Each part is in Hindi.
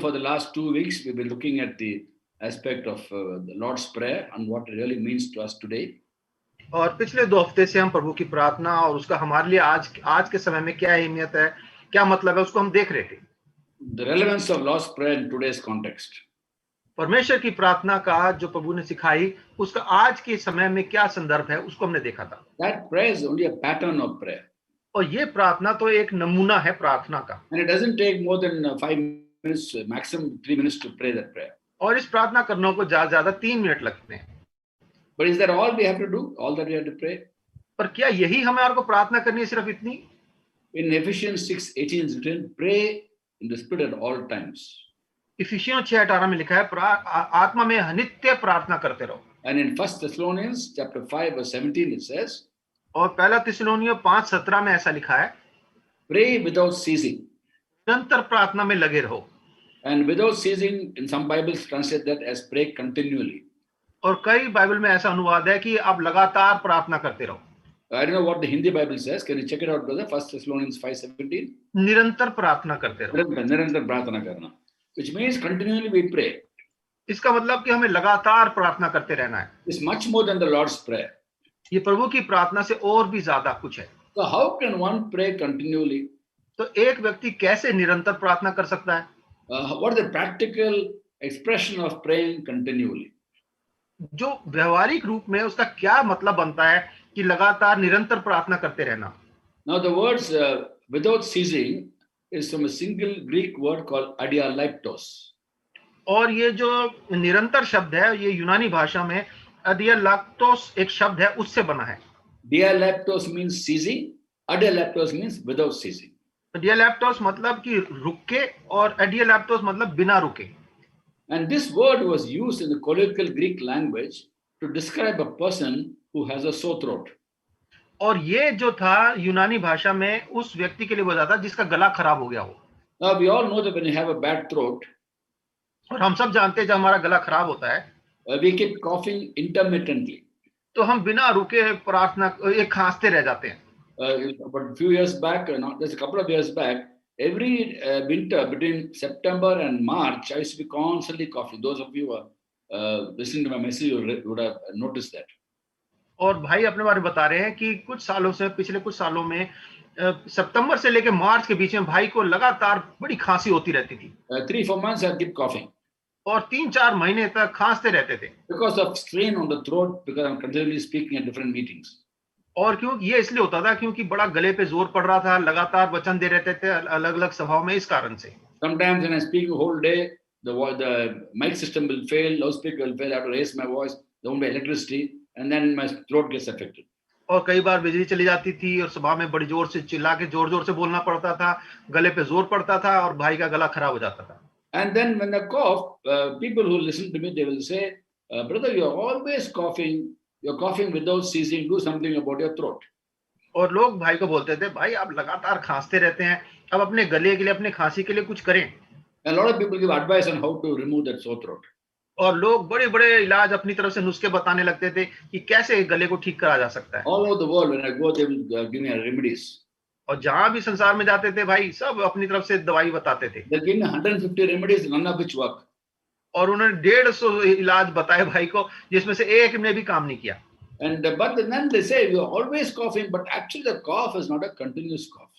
for the last 2 weeks, we've been looking at the aspect of the Lord's Prayer and what it really means to us today. और पिछले 2 हफ्ते से हम प्रभु की प्रार्थना और उसका हमारे लिए आज के समय में क्या अहमियत है, क्या मतलब है, उसको हम देख रहे थे. The relevance of Lord's Prayer in today's context. परमेश्वर की प्रार्थना का जो प्रभु ने सिखाई, उसका आज के समय में क्या संदर्भ है, उसको हमने देखा था. That prayer is only a pattern of prayer. और ये प्रार्थना तो एक नमूना है प्रार्थना का. And it doesn't take more than 5 minutes, maximum 3 minutes to pray that prayer. और इस प्रार्थना करने को ज्यादा 3 मिनट लगते हैं. But is that all we have to do? All that we have to pray? पर क्या यही हमें और को प्रार्थना करनी है सिर्फ इतनी? In Ephesians 6:18 is written, pray in the Spirit at all times. इफिसियों 6:18 में लिखा है आत्मा में नित्य प्रार्थना करते रहो. And in 1 Thessalonians chapter 5 verse 17 it says, और पहला थिस्सलुनीय 5:17 में ऐसा लिखा है, pray without ceasing. निरंतर प्रार्थना में लगे रहो. And without ceasing, in some Bibles translate that as pray continually. और कई बाइबल में ऐसा अनुवाद है कि आप लगातार प्रार्थना करते रहो. I don't know what the Hindi Bible says. Can you check it out, brother? 1 Thessalonians 5:17. निरंतर प्रार्थना करते रहो. निरंतर प्रार्थना करना. Which means continually we pray. इसका मतलब कि हमें लगातार प्रार्थना करते रहना है. It's much more than the Lord's Prayer. ये प्रभु की प्रार्थना से और भी ज्यादा कुछ है. So how can one pray continually? तो एक व्यक्ति कैसे निरंतर प्रार्थना कर सकता है? What is the practical expression of praying continually? जो व्यवहारिक रूप में उसका क्या मतलब बनता है कि लगातार निरंतर प्रार्थना करते रहना. Now the words without ceasing is from a single Greek word called adialeptos. और ये जो निरंतर शब्द है, ये यूनानी भाषा में adialeptos एक शब्द है, उससे बना है. Dialeptos means ceasing, adialeptos means without ceasing. adialeptos मतलब कि रुके और adialeptos मतलब बिना रुके. And this word was used in the colloquial Greek language to describe a person who has a sore throat. और ये जो था यूनानी भाषा में उस व्यक्ति के लिए बोला जाता जिसका गला खराब हो गया हो. Now we all know that when you have a bad throat, और हम सब जानते हैं जब हमारा गला खराब होता है, we keep coughing intermittently. तो हम बिना रुके प्रार्थना एक खांसते रह जाते हैं. But a few years back, just a couple of years back, every winter between September and March, I used to be constantly coughing. Those of you who are listening to my message would have noticed that. और भाई अपने बारे में बता रहे हैं कि कुछ सालों से, पिछले कुछ सालों में सितंबर से लेकर मार्च के बीच में भाई को लगातार बड़ी खांसी होती रहती थी. 3-4 months I keep coughing. और 3-4 महीने तक खांसते रहते थे. Because of strain on the throat, because I'm continually speaking at different meetings. और क्यों ये इसलिए होता था क्योंकि बड़ा गले पे जोर पड़ रहा था, लगातार वचन दे रहते थे अलग-अलग सभाओं में, इस कारण से. Sometimes when I speak the whole day, the mic system will fail, loudspeaker will fail, I have to raise my voice, there won't be electricity, and then my throat gets affected. और कई बार बिजली चली जाती थी और सभा में बड़ी जोर से चिल्ला के जोर-जोर से बोलना पड़ता था, गले पे जोर पड़ता था और भाई का गला खराब हो जाता था. And then when I cough, people who listen to me, they will say, brother, you're always coughing. You're coughing without ceasing. Do something about your throat. और लोग भाई को बोलते थे, भाई आप लगातार खांसते रहते हैं, अब अपने गले के लिए, अपने खांसी के लिए कुछ करें. A lot of people give advice on how to remove that sore throat. और लोग बड़े-बड़े इलाज अपनी तरफ से नुस्खे बताने लगते थे कि कैसे गले को ठीक करा जा सकता है. All over the world, when I go, they will give me remedies. और जहां भी संसार में जाते थे भाई, सब अपनी तरफ से दवाई बताते थे. They give me 150 remedies, none of which work. और उन्होंने 150 इलाज बताए भाई को, जिसमें से एक ने भी काम नहीं किया. And but then they say you're always coughing, but actually the cough is not a continuous cough.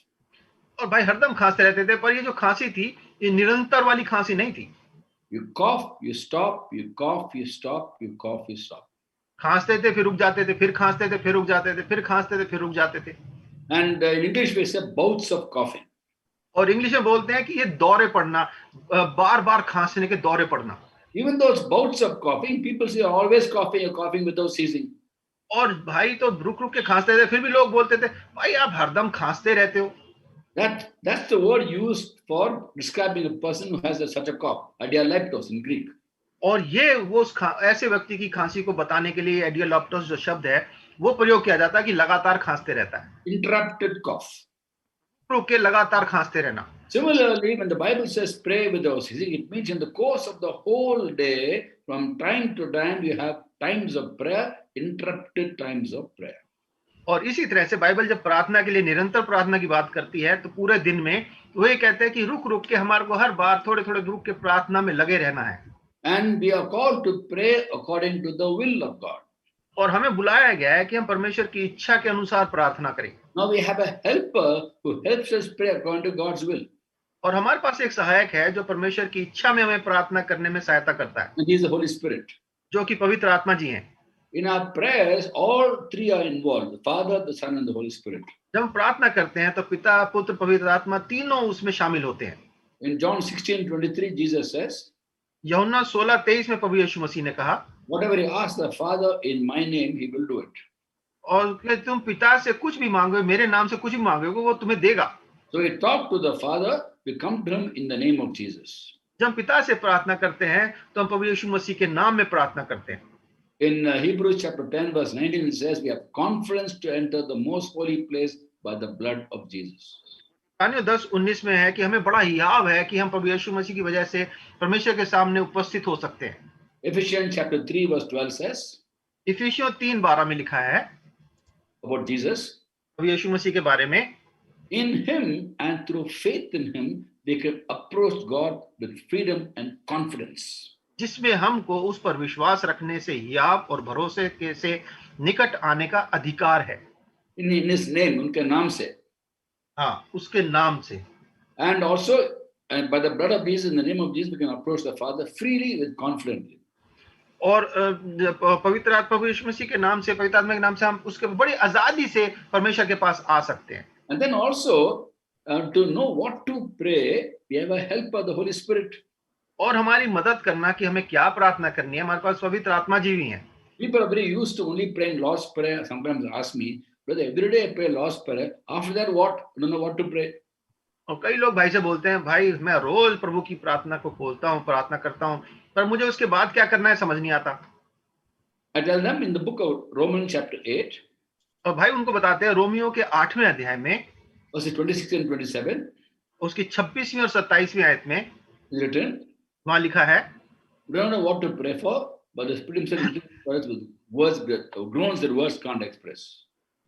और भाई हरदम खांसते रहते थे, पर ये जो खांसी थी, ये निरंतर वाली खांसी नहीं थी. You cough, you stop, you cough, you stop, you cough, you stop. खांसते थे, फिर रुक जाते थे, फिर खांसते थे, फिर रुक जाते थे, फिर खांसते थे, फिर रुक जाते थे. And in English we say bouts of coughing. और इंग्लिश में बोलते हैं कि ये दौरे पड़ना, बार-बार खांसने के दौरे पड़ना. Even those bouts of coughing, people say you're always coughing, you're coughing without ceasing. और भाई तो रुक-रुक के खांसते थे, फिर भी लोग बोलते थे, भाई आप हरदम खांसते रहते हो. That's the word used for describing a person who has such a cough, adialeptos in Greek. और ये वो ऐसे व्यक्ति की खांसी को बताने के लिए adialeptos जो शब्द है, वो प्रयोग किया जाता है कि लगातार खांसते रहता है. Interrupted cough. रुक के लगातार खांसते रहना. Similarly, when the Bible says pray without ceasing, it means in the course of the whole day, from time to time, you have times of prayer, interrupted times of prayer. और इसी तरह से बाइबल जब प्रार्थना के लिए निरंतर प्रार्थना की बात करती है तो पूरे दिन में वो ये कहते हैं कि रुक रुक के हमारे को हर बार थोड़े थोड़े रुक के प्रार्थना में लगे रहना है। And we are called to pray according to the will of God. और हमें बुलाया गया है कि हम परमेश्वर की इच्छा के अनुसार प्रार्थना करें। Now we have a helper who helps us pray according to God's will. और हमारे पास एक सहायक है जो परमेश्वर की इच्छा में हमें प्रार्थना करने में सहायता करता है, And he is the Holy Spirit. जो कि पवित्र आत्मा जी हैं। In our prayers, all three are involved: the Father, the Son, and the Holy Spirit. जब हम प्रार्थना करते हैं तो पिता, पुत्र, पवित्र आत्मा तीनों उसमें शामिल होते हैं। In John 16:23, Jesus says, यूहन्ना 16:23 में प्रभु यीशु मसीह ने कहा, whatever you ask the Father in my name, he will do it. और कि तुम पिता से कुछ भी मांगोगे, मेरे नाम से कुछ भी मांगोगे, वो तुम्हें देगा। So we talk to the Father, we come to him in the name of Jesus. जब हम पिता से प्रार्थना करते हैं तो हम प्रभु यीशु मसीह के नाम में प्रार्थना करते हैं। In Hebrews chapter 10 verse 19 it says we have confidence to enter the most holy place by the blood of Jesus. इब्रानियों 10:19 में है कि हमें बड़ा हियाव है कि हम प्रभु यीशु मसीह की वजह से परमेश्वर के सामने उपस्थित हो सकते हैं। Ephesians chapter 3 verse 12 says इफिसियों 3:12 में लिखा है about Jesus, प्रभु यीशु मसीह के बारे में, in him and through faith in him we can approach God with freedom and confidence. जिसमें हमको उस पर विश्वास रखने से हियाव और भरोसे के से निकट आने का अधिकार है। In his name, उनके नाम से, हाँ, उसके नाम से। and also by the blood of Jesus, in the name of Jesus, we can approach the Father freely with confidence. और पवित्र आत्मा प्रभु यीशु मसीह के नाम से, पवित्र आत्मा के नाम से हम उसके बड़ी आजादी से परमेश्वर के पास आ सकते हैं। And then also to know what to pray, we have a helper, the Holy Spirit. और हमारी मदद करना कि हमें क्या प्रार्थना करनी है, हमारे पास पवित्र आत्मा जी भी हैं। People are very used to only praying Lord's Prayer. Sometimes they ask me, brother, every day I pray Lord's Prayer. After that, what? I don't know what to pray. और कई लोग भाई से बोलते हैं, भाई मैं रोज प्रभु की प्रार्थना को खोलता हूँ, प्रार्थना करता हूँ, पर मुझे उसके बाद क्या करना है समझ नहीं आता। I tell them in the book of Romans chapter 8, और भाई उनको बताते हैं रोमियो के 8वें अध्याय में verses 26 and 27, उसकी 26वीं और 27वीं आयत में is written, वहां लिखा है, we don't know what to pray for, but the Spirit himself intercedes for us with words, groans that words can't express.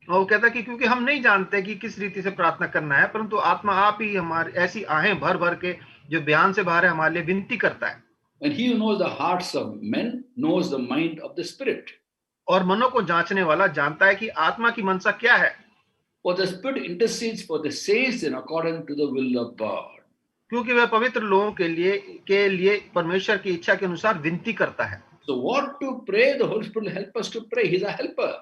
और वो कहता है कि क्योंकि हम नहीं जानते कि किस रीति से प्रार्थना करना है, परंतु आत्मा आप ही हमारी ऐसी आहें भर भर के जो बयान से बाहर है हमारे लिए विनती करता है। And he who knows the hearts of men knows the mind of the Spirit. और मनों को जांचने वाला जानता है कि आत्मा की मनसा क्या है। For the Spirit intercedes for the saints in according to the will of God. क्योंकि वह पवित्र लोगों के लिए परमेश्वर की इच्छा के अनुसार विनती करता है। So what to pray? The Holy Spirit will help us to pray. He's a helper.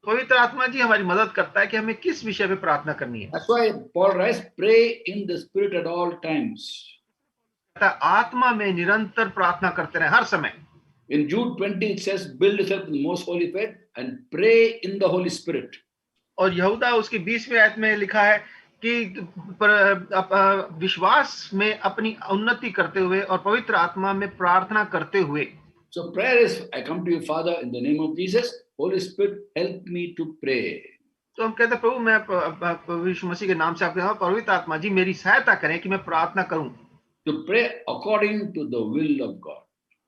पवित्र आत्मा जी हमारी मदद करता है कि हमें किस विषय पे प्रार्थना करनी है। That's why Paul writes, pray in the Spirit at all times. आत्मा में निरंतर प्रार्थना करते रहे हर समय। In Jude 20 it says, build yourself in the most holy faith and pray in the Holy Spirit. और यहूदा उसकी 20वीं आयत में लिखा है कि विश्वास में अपनी उन्नति करते हुए और पवित्र आत्मा में प्रार्थना करते हुए। So prayer is, I come to you, Father, in the name of Jesus. Holy Spirit, help me to pray. तो हम कहते हैं प्रभु मैं यीशु मसीह के नाम से आपके नाम पवित्र आत्मा जी मेरी सहायता करें कि मैं प्रार्थना करूं। To pray according to the will of God.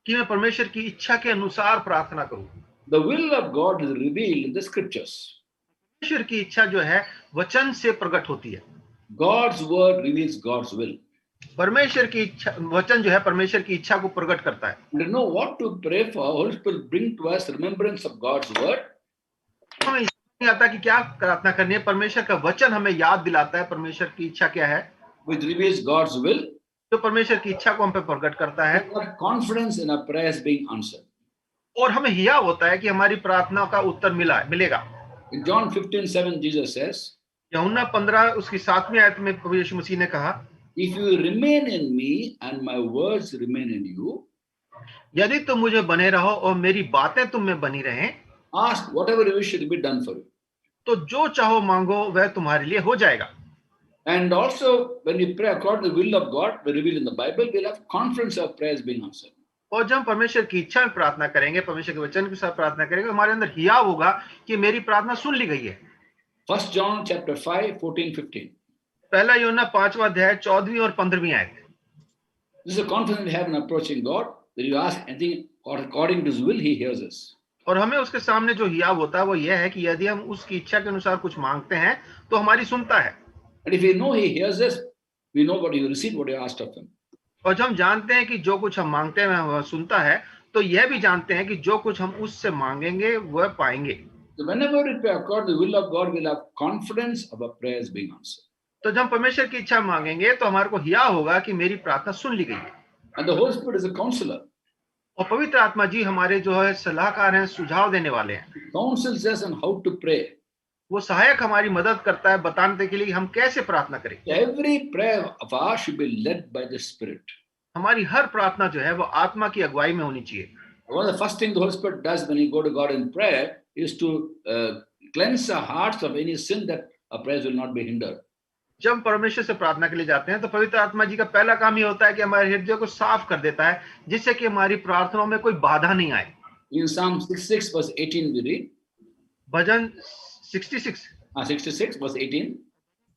कि मैं परमेश्वर की इच्छा के अनुसार प्रार्थना करूं। The will of God is revealed in the scriptures. परमेश्वर की इच्छा जो है वचन से प्रकट होती है। God's word reveals God's will. परमेश्वर की इच्छा, वचन जो है परमेश्वर की इच्छा को प्रकट करता है। To know what to pray for, Holy Spirit bring to us remembrance of God's word. हमें नहीं आता कि क्या प्रार्थना करनी है, परमेश्वर का वचन हमें याद दिलाता है परमेश्वर की इच्छा क्या है, which reveals God's will. जो परमेश्वर की इच्छा को हम पे प्रकट करता है। Confidence in our prayers being answered. और हमें हियाव होता है कि हमारी प्रार्थना का उत्तर मिलेगा। In John 15:7 Jesus says, यूहन्ना 15 उसकी 7वीं आयत में प्रभु यीशु मसीह ने कहा, if you remain in me and my words remain in you, यदि तुम मुझे बने रहो और मेरी बातें तुम में बनी रहें, ask whatever you wish to be done for you. तो जो चाहो मांगो वह तुम्हारे लिए हो जाएगा। And also when we pray according to the will of God, we reveal in the Bible, we'll have confidence of prayers being answered. और जब हम परमेश्वर की इच्छा में प्रार्थना करेंगे, परमेश्वर के वचन के साथ प्रार्थना करेंगे, हमारे अंदर हियाव होगा कि मेरी प्रार्थना सुन ली गई है। 1 John chapter 5, 14-15. पहला यूहन्ना 5वां अध्याय 14वीं और 15वीं आयत। This is a confidence we have in approaching God, that you ask anything according to His will, He hears us. और हमें उसके सामने जो हियाव होता है वो यह है कि यदि हम उसकी इच्छा के अनुसार कुछ मांगते हैं तो हमारी सुनता है। And if we know He hears us, we know what He will receive, what He asked of Him. और जब हम जानते हैं कि जो कुछ हम मांगते हैं वह सुनता है, तो यह भी जानते हैं कि जो कुछ हम उससे मांगेंगे वह पाएंगे। So whenever we pray according to the will of God, we'll have confidence of our prayers being answered. तो जब हम परमेश्वर की इच्छा मांगेंगे तो हमारे को हियाव होगा कि मेरी प्रार्थना सुन ली गई है। And the Holy Spirit is a counselor. और पवित्र आत्मा जी हमारे जो है सलाहकार हैं, सुझाव देने वाले हैं। He counsels us on how to pray. वो सहायक हमारी मदद करता है बताने के लिए कि हम कैसे प्रार्थना करें। Every prayer of ours should be led by the Spirit. हमारी हर प्रार्थना जो है वो आत्मा की अगुवाई में होनी चाहिए। One of the first things the Holy Spirit does when we go to God in prayer is to cleanse our hearts of any sin that our prayers will not be hindered. जब परमेश्वर से प्रार्थना के लिए जाते हैं तो पवित्र आत्मा जी का पहला काम ये होता है कि हमारे हृदय को साफ कर देता है, जिससे कि हमारी प्रार्थनाओं में कोई बाधा नहीं आए। In Psalm 66 verse 18 we read, bhajan 66 66 verse 18,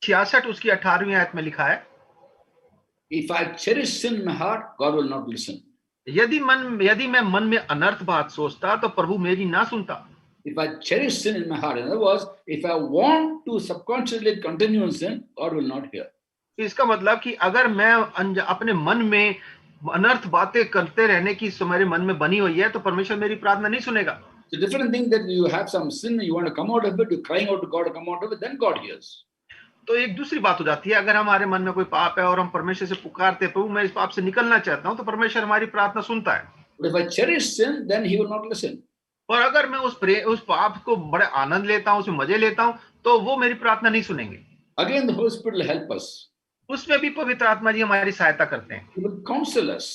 66 उसकी 18वीं आयत में लिखा है, if I cherish sin in my heart, God will not listen. यदि मैं मन में अनर्थ बात सोचता तो प्रभु मेरी ना सुनता। If I cherish sin in my heart, in other words, if I want to subconsciously continue in sin, God will not hear. इसका मतलब कि अगर मैं अपने मन में अनर्थ बातें करते रहने की मेरे मन में बनी हुई है तो परमेश्वर मेरी प्रार्थना नहीं सुनेगा। It's a different thing that you have some sin, you want to come out of it, you're crying out to God to come out of it, then God hears. तो एक दूसरी बात हो जाती है, अगर हमारे मन में कोई पाप है और हम परमेश्वर से पुकारते प्रभु मैं इस पाप से निकलना चाहता हूं, तो परमेश्वर हमारी प्रार्थना सुनता है। But if I cherish sin, then He will not listen. और अगर मैं उस पाप को बड़े आनंद लेता हूं, उसमें मजे लेता हूं, तो वो मेरी प्रार्थना नहीं सुनेंगे। Again, the Holy Spirit will help us. उसमें भी पवित्र आत्मा जी हमारी सहायता करते हैं। He will counsel us.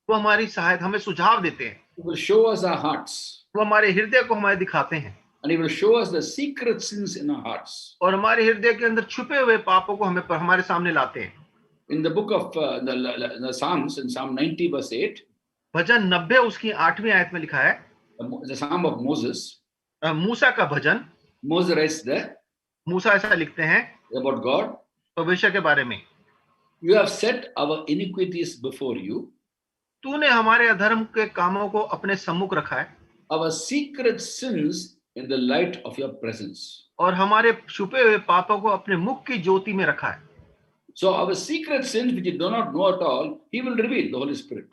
वो हमारी सहायता, हमें सुझाव देते हैं। He will show us our hearts. वो हमारे हृदय को हमें दिखाते हैं। And He will show us the secret sins in our hearts. और हमारे हृदय के अंदर छुपे हुए पापों को हमारे सामने लाते हैं। In the book of the Psalms, in Psalm 90 verse 8, भजन 90 उसकी 8वीं आयत में लिखा है, the Psalm of Moses, मूसा का भजन, Moses writes there मूसा ऐसा लिखते हैं about God, परमेश्वर के बारे में, you have set our iniquities before you, तूने हमारे अधर्म के कामों को अपने सम्मुख रखा है, our secret sins in the light of your presence. और हमारे छुपे हुए पापों को अपने मुख की ज्योति में रखा है। So our secret sins which you do not know at all, He will reveal, the Holy Spirit.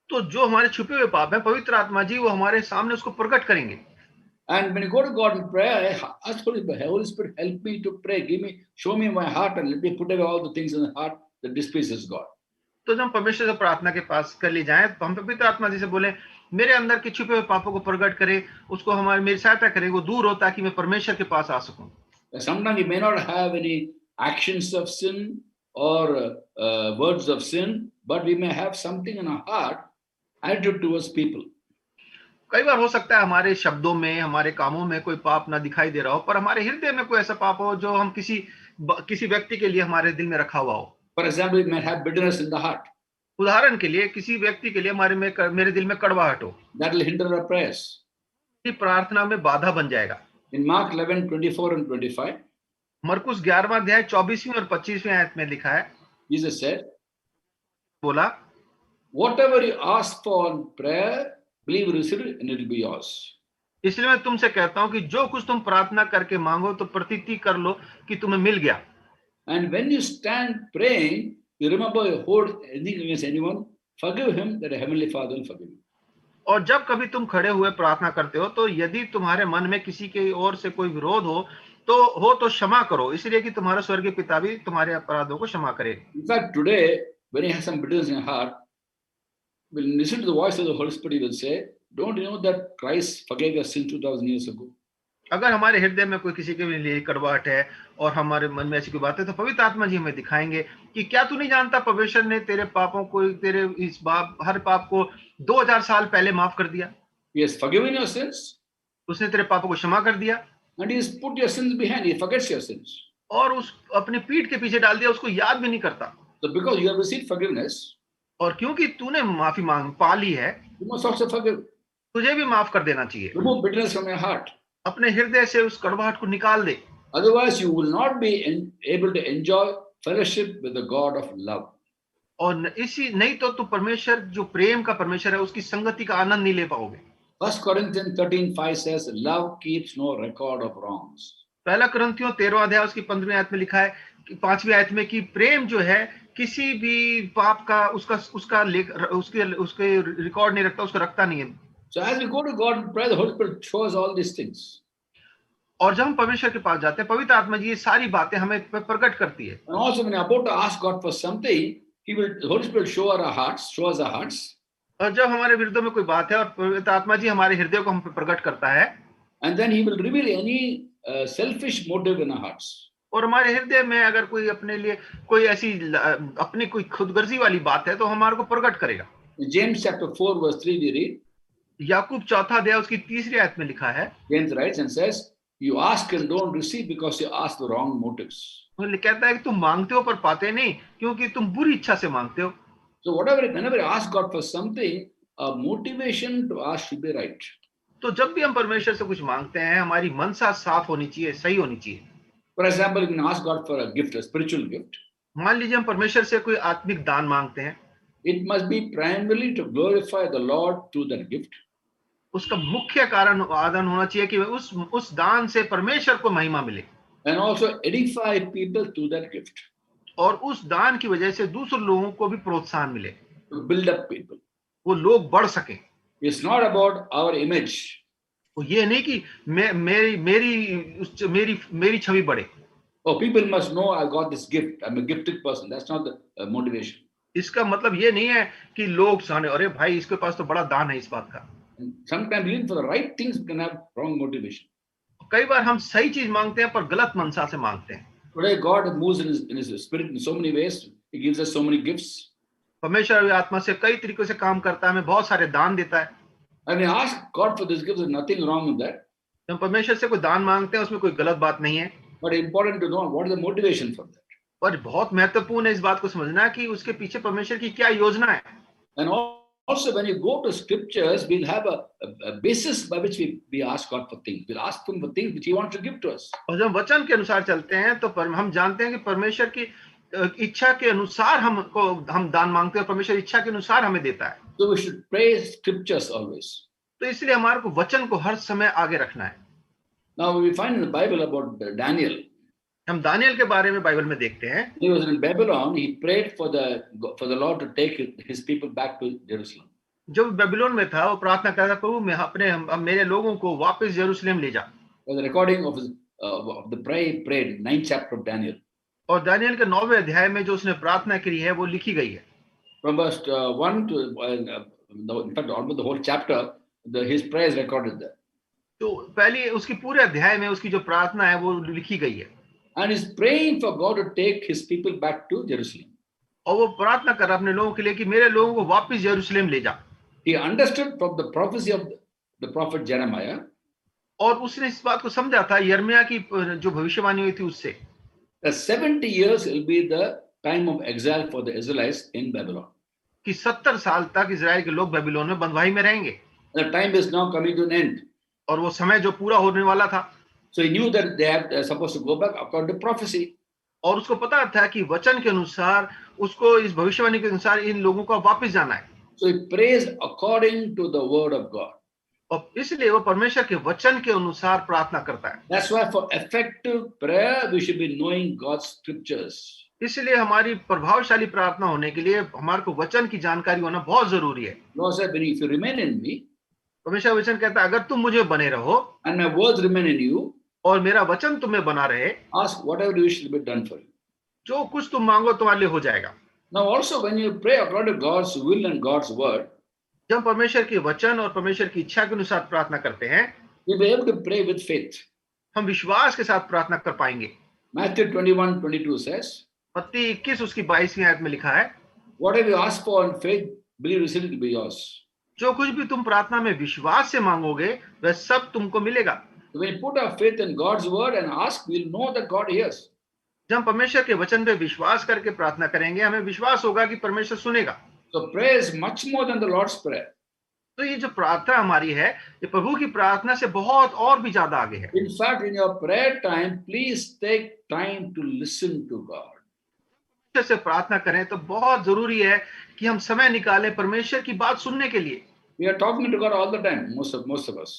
तो जो हमारे छुपे हुए पाप हैं, पवित्र आत्मा जी वो हमारे सामने उसको प्रकट करेंगे। And when you go to God in prayer, ask Holy Spirit, help me to pray, show me my heart and let me put away all the things in the heart that displeases God. तो जब हम परमेश्वर से प्रार्थना के पास कर ली जाए तो हम पवित्र आत्मा जी से बोले मेरे अंदर के छुपे हुए पापों को प्रकट करे, उसको मेरी सहायता करे, वो दूर हो ताकि मैं परमेश्वर के पास आ सकूं। Sometimes we may not have any actions of sin or words of sin, but we may have something in our heart, attitude towards people. कई बार हो सकता है हमारे शब्दों में, हमारे कामों में कोई पाप ना दिखाई दे रहा हो, पर हमारे हृदय में कोई ऐसा पाप हो जो हम किसी व्यक्ति के लिए हमारे दिल में रखा हुआ हो। For example, we may have bitterness in the heart. उदाहरण के लिए किसी व्यक्ति के लिए मेरे दिल में कड़वाहट हो, That will hinder our prayers. प्रार्थना में बाधा बन जाएगा। In Mark 11:24 and 25, मरकुस 11वां अध्याय 24वीं और 25वीं आयत में लिखा है, Jesus said, बोला, whatever you ask for in prayer, believe you receive it and it will be yours. इसलिए मैं तुमसे कहता हूं कि जो कुछ तुम प्रार्थना करके मांगो तो प्रतीति कर लो कि तुम्हें मिल गया। And when you stand praying, you remember you hold anything against anyone, forgive him that the Heavenly Father will forgive you. और जब कभी तुम खड़े हुए प्रार्थना करते हो तो यदि तुम्हारे मन में किसी के ओर से कोई विरोध हो तो क्षमा करो, इसलिए कि तुम्हारा स्वर्गीय पिता भी तुम्हारे अपराधों को क्षमा करे। In fact, today, when you have some bitterness in your heart, when you listen to the voice of the Holy Spirit, He will say, don't you know that Christ forgave your sin 2000 years ago? अगर हमारे हृदय में कोई किसी के लिए कड़वाहट है और हमारे मन में ऐसी कोई बात है तो पवित्र आत्मा जी हमें दिखाएंगे कि क्या तू नहीं जानता परमेश्वर ने तेरे पापों को, तेरे हर पाप को 2000 साल पहले माफ कर दिया। He has forgiven your sins. उसने तेरे पापों को क्षमा कर दिया। And He has put your sins behind. He forgets your sins. और उस अपनी पीठ के पीछे डाल दिया, उसको याद भी नहीं करता। So because you have received forgiveness, और क्योंकि तूने माफी पा ली है, you must also forgive. तुझे भी माफ कर देना चाहिए। Remove bitterness from your heart. अपने हृदय से उस कड़वाहट को निकाल दे। Otherwise, you will not be able to enjoy fellowship with the God of love. और इसी नहीं तो तू परमेश्वर जो प्रेम का परमेश्वर है उसकी संगति का आनंद नहीं ले पाओगे। 1 Corinthians 13:5 says, love keeps no record of wrongs. पहला कुरिन्थियों 13वां अध्याय उसकी 15वीं आयत में लिखा है कि 5वीं आयत में कि प्रेम जो है किसी भी पाप का उसके रिकॉर्ड नहीं रखता, उसको रखता नहीं है। So as we go to God and pray, the Holy Spirit shows all these things. और जब हम परमेश्वर के पास जाते हैं, पवित्र आत्मा जी ये सारी बातें हमें प्रकट करती है। And also when you're about to ask God for something, the Holy Spirit show us our hearts. और जब हमारे विरुद्ध में कोई बात है और पवित्र आत्मा जी हमारे हृदय को हम पे प्रकट करता है, And then He will reveal any selfish motive in our hearts. और हमारे हृदय में अगर कोई अपने लिए कोई ऐसी अपनी कोई खुदगर्जी वाली बात है तो हमारे को प्रकट करेगा। In James chapter 4 verse 3 we read, याकूब 4 अध्याय उसकी 3री आयत में लिखा है, James writes and says, you ask and don't receive because you ask the wrong motives. वो कहता है कि तुम मांगते हो पर पाते नहीं क्योंकि तुम बुरी इच्छा से मांगते हो। So whenever you ask God for something, a motivation to ask should be right. तो जब भी हम परमेश्वर से कुछ मांगते हैं, हमारी मनसा साफ होनी चाहिए, सही होनी चाहिए। For example, you can ask God for a gift, a spiritual gift. मान लीजिए हम परमेश्वर से कोई आत्मिक दान मांगते हैं, It must be primarily to glorify the Lord through that gift. उसका मुख्य कारण आदान होना चाहिए कि उस दान से परमेश्वर को महिमा मिले, And also edify people through that gift. और उस दान की वजह से दूसरे लोगों को भी प्रोत्साहन मिले, To build up people. वो लोग बढ़ सके। It's not about our image. वो ये नहीं कि मेरी छवि बढ़े। Oh, people must know I got this gift. I'm a gifted person. That's not the motivation. इसका मतलब ये नहीं है कि लोग जाने अरे भाई इसके पास तो बड़ा दान है इस बात का। And sometimes even for the right things we can have wrong motivation. कई बार हम सही चीज मांगते हैं पर गलत मनसा से मांगते हैं। Today God moves in his spirit in so many ways. He gives us so many gifts. परमेश्वर आत्मा से कई तरीकों से काम करता है, हमें बहुत सारे दान देता है। And we ask God for this gift. There's nothing wrong with that. हम परमेश्वर से कोई दान मांगते हैं, उसमें कोई गलत बात नहीं है। But it's important to know what is the motivation for that. और बहुत महत्वपूर्ण है इस बात को समझना कि उसके पीछे परमेश्वर की क्या योजना है। And also when you go to scriptures, we'll have a basis by which we ask God for things. We'll ask Him for things which He wants to give to us. और जब वचन के अनुसार चलते हैं तो हम जानते हैं कि परमेश्वर की इच्छा के अनुसार हम दान मांगते हैं, परमेश्वर इच्छा के अनुसार हमें देता है। So we should praise scriptures always. तो इसलिए हमारे को वचन को हर समय आगे रखना है। Now we find in the Bible about Daniel. हम दानियल के बारे में बाइबल में देखते हैं। He was in Babylon. He prayed for the Lord to take his people back to Jerusalem. जब बेबीलोन में था वो प्रार्थना करता, प्रभु मैं मेरे लोगों को वापस यरूशलेम ले जा। The recording of the prayer he prayed, 9th chapter of Daniel. और दानियल के 9वें अध्याय में जो उसने प्रार्थना की है वो लिखी गई है। From verse 1 to in fact almost the whole chapter, his prayer is recorded there. तो पहले उसकी पूरे अध्याय में उसकी जो प्रार्थना है वो लिखी गई है। And he's praying for God to take his people back to Jerusalem. और वो प्रार्थना कर रहा अपने लोगों के लिए कि मेरे लोगों को वापस यरूशलेम ले जा। He understood from the prophecy of the prophet Jeremiah. और उसने इस बात को समझा था यिर्मयाह की जो भविष्यवाणी हुई थी उससे, That 70 years will be the time of exile for the Israelites in Babylon. कि 70 साल तक इजराइल के लोग बेबीलोन में बंधुआई में रहेंगे। The time is now coming to an end. और वो समय जो पूरा होने वाला था। So he knew that they're supposed to go back according to prophecy. और उसको पता था कि वचन के अनुसार उसको इस भविष्यवाणी के अनुसार इन लोगों को वापस जाना है। So he prays according to the word of God. और इसलिए वो परमेश्वर के वचन के अनुसार प्रार्थना करता है। That's why for effective prayer we should be knowing God's scriptures. इसलिए हमारी प्रभावशाली प्रार्थना होने के लिए हमारे को वचन की जानकारी होना बहुत जरूरी है। Lord said, if you remain in me, परमेश्वर वचन कहता है अगर तुम मुझे बने रहो and my words remain in you, और मेरा वचन तुम्हें बना रहे, ask whatever you wish to be done for you. जो कुछ तुम मांगो तुम्हारे लिए हो जाएगा। Now also when you pray according to God's will and God's word, जब परमेश्वर के वचन और परमेश्वर की इच्छा के अनुसार प्रार्थना करते हैं, you'll be able to pray with faith. हम विश्वास के साथ प्रार्थना कर पाएंगे। Matthew 21:22 says, मत्ती 21 उसकी 22वीं आयत में लिखा है, whatever you ask for in faith, believe receive it will be yours. जो कुछ भी तुम प्रार्थना में विश्वास से मांगोगे वह सब तुमको मिलेगा। So when you put our faith in God's word and ask, we'll know that God hears. जब हम परमेश्वर के वचन पे विश्वास करके प्रार्थना करेंगे, हमें विश्वास होगा कि परमेश्वर सुनेगा। So prayer is much more than the Lord's prayer. तो ये जो प्रार्थना हमारी है, ये प्रभु की प्रार्थना से बहुत और भी ज्यादा आगे है। In fact, in your prayer time, please take time to listen to God. से प्रार्थना करें तो बहुत जरूरी है कि हम समय निकालें परमेश्वर की बात सुनने के लिए। We are talking to God all the time, most of us.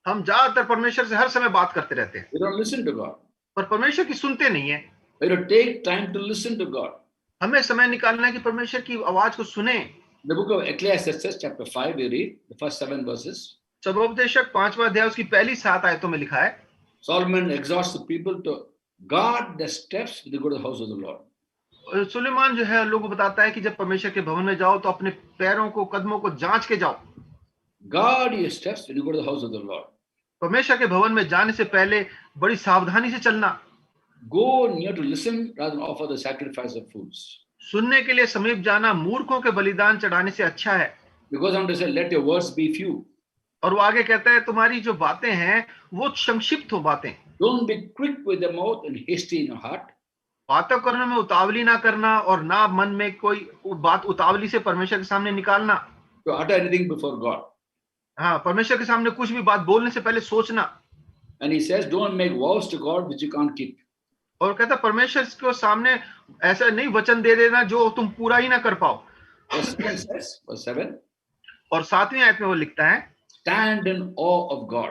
हम ज्यादातर परमेश्वर से हर समय बात करते रहते हैं, We don't listen to God. पर परमेश्वर की सुनते नहीं है। We have to take time to listen to God. हमें समय निकालना है कि परमेश्वर की आवाज को सुने। The book of Ecclesiastes, chapter 5, we read the first 7 verses. सबोपदेशक 5वां अध्याय उसकी पहली 7 आयतों में लिखा है, Solomon exhorts the people to guard their steps when they go to the house of the Lord. Suleman जो है लोगों को बताता है कि जब परमेश्वर के भवन में जाओ तो अपने पैरों को, कदमों को जांच के जाओ। Guard your steps when you go to the house of the Lord. परमेश्वर के भवन में जाने से पहले बड़ी सावधानी से चलना। Go near to listen rather than offer the sacrifice of fools. सुनने के लिए समीप जाना मूर्खों के बलिदान चढ़ाने से अच्छा है। He goes on to say, let your words be few. और वो आगे कहता है तुम्हारी जो बातें हैं वो संक्षिप्त हो बातें। Don't be quick with the mouth and hasty in your heart. बातों करने में उतावली ना करना और ना मन में कोई बात उतावली से परमेश्वर के सामने निकालना। To utter anything before God. हाँ, परमेश्वर के सामने कुछ भी बात बोलने से पहले सोचना। And he says, don't make vows to God which you can't keep. और कहता परमेश्वर के सामने ऐसा नहीं वचन दे देना जो तुम पूरा ही ना कर पाओ। Verse 7 says, verse 7, और 7वीं आयत में वो लिखता है, stand in awe of God.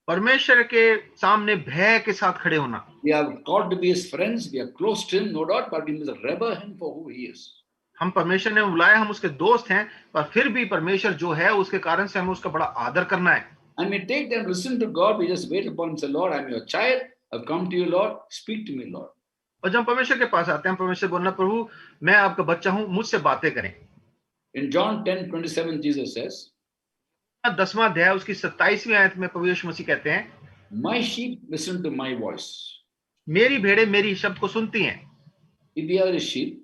परमेश्वर के सामने भय के साथ खड़े होना। We are called to be his friends. We are close to him, no doubt, but we must revere him for who he is. हम परमेश्वर ने बुलाया, हम उसके दोस्त हैं, पर फिर भी परमेश्वर जो है उसके कारण से हमें उसका बड़ा आदर करना है। And we take them, listen to God. We just wait upon him and say, Lord, I'm your child. I've come to you, Lord. Speak to me, Lord. और जब परमेश्वर के पास आते हैं, परमेश्वर बोलना, प्रभु मैं आपका बच्चा हूं, मुझसे बातें करें। In John 10:27, Jesus says, 10वां अध्याय उसकी 27वीं आयत में प्रभु यीशु मसीह कहते हैं, my sheep listen to my voice. मेरी भेड़ें मेरी शब्द को सुनती हैं। If we are his sheep,